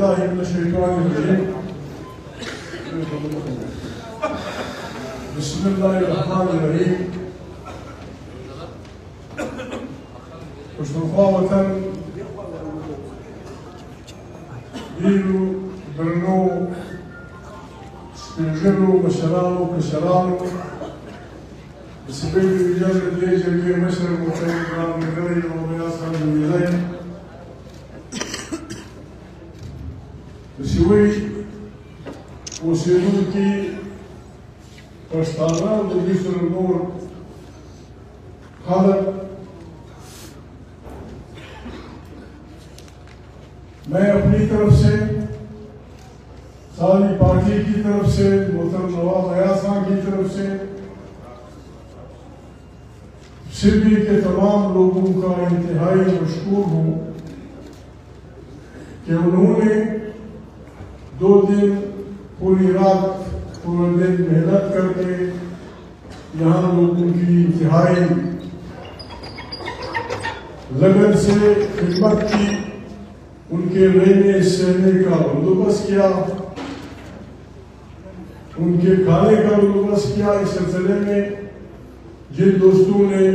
من الشيطان الرجيم. بسم الله الرحمن الرحيم. پښتونخوا وطن ډېرو درنو سپین ږیرو مشرانو کشرانو د سیبۍ ډویژن د دې جرګې مشر محترم ګران ملګری مولانا صاحب جمیلی د سیبۍ اوسېدونکي پښتانه د دې سره نور خلک میں اپنی طرف سے ساری پارٹی کی طرف سے محترم نواب ایاز خان کی طرف سے سیبی کے تمام لوگوں کا انتہائی مشکور ہوں کہ انہوں نے 2 دن پوری رات پورا دن محنت کر کے یہاں لوگوں کی انتہائی لگن سے خدمت کی، ان کے رہنے سہنے کا بندوبست کیا، ان کے کھانے کا بندوبست کیا۔ اس سلسلے میں جن دوستوں نے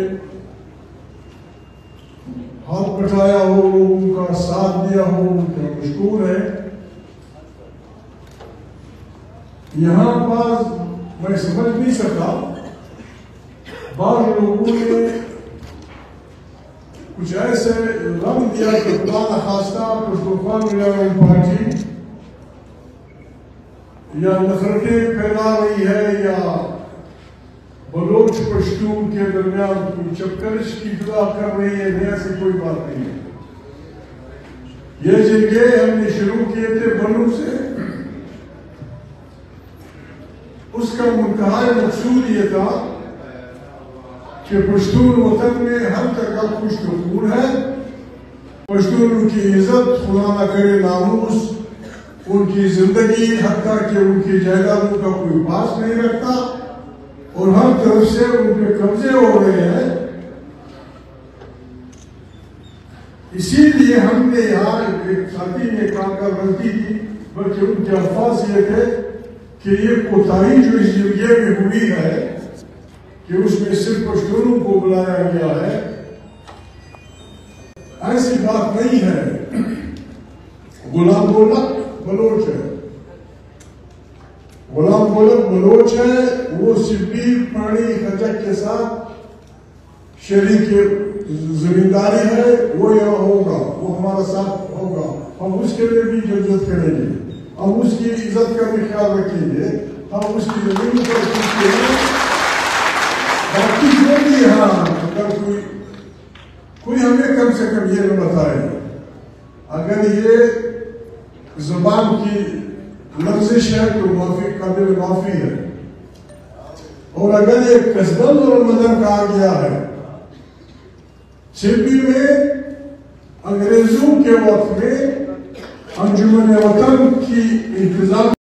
ہاتھ بٹھایا ہو، لوگوں کا ساتھ دیا ہو، ان کا مشکور ہے۔ یہاں بعض میں سمجھ نہیں سکتا، بعض لوگوں نے کچھ ایسے رنگ دیا کہ خدا نخواستہ پښتونخوا میڈیم پارٹی یا نفرتیں پھیلا رہی ہے یا بلوچ پشتون کے درمیان کوئی چپکرش کی اطلاع کر رہی ہے۔ ایسی کوئی بات نہیں ہے۔ یہ جرگے ہم نے شروع کیے تھے بنوں سے، اس کا منتہائی مقصود یہ تھا کہ پشتون وطن میں ہر جگہ خوش نخور ہے، پشتون کی عزت خدا نہ کرے ناموس، ان کی زندگی حتیٰ کہ ان کی جائیدادوں کا کوئی پاس نہیں رکھتا، اور ہر طرف سے ان کے قبضے ہو رہے ہیں۔ اسی لیے ہم نے یہاں ایک ساتھی نے کام کا غلطی کی، بلکہ ان کے الفاظ یہ تھے کہ یہ کوتاہی جو اس جرگے میں ہوئی ہے کہ اس میں صرف پشتونوں کو بلایا گیا ہے، ایسی بات نہیں ہے۔ غلام گولک بلوچ ہے، غلام گولک بلوچ ہے، وہ سبی پانی خجک کے ساتھ شریک زمینداری ہے، وہ یہاں ہوگا، وہ ہمارا ساتھ ہوگا، ہم اس کے لیے بھی جدوجہد کریں گے، ہم اس کی عزت کا بھی خیال رکھیں گے، ہم اس کی زمین پر رکھیں گے۔ باقی جو بھی یہاں اگر کوئی ہمیں کم سے کم یہ نہ بتائے، اگر یہ زبان کی لفظش ہے تو معافی قابل معافی ہے، اور اگر یہ قصدن اور مدن کہا گیا ہے، سیبی میں انگریزوں کے وقت میں انجمن وطن کی انتظام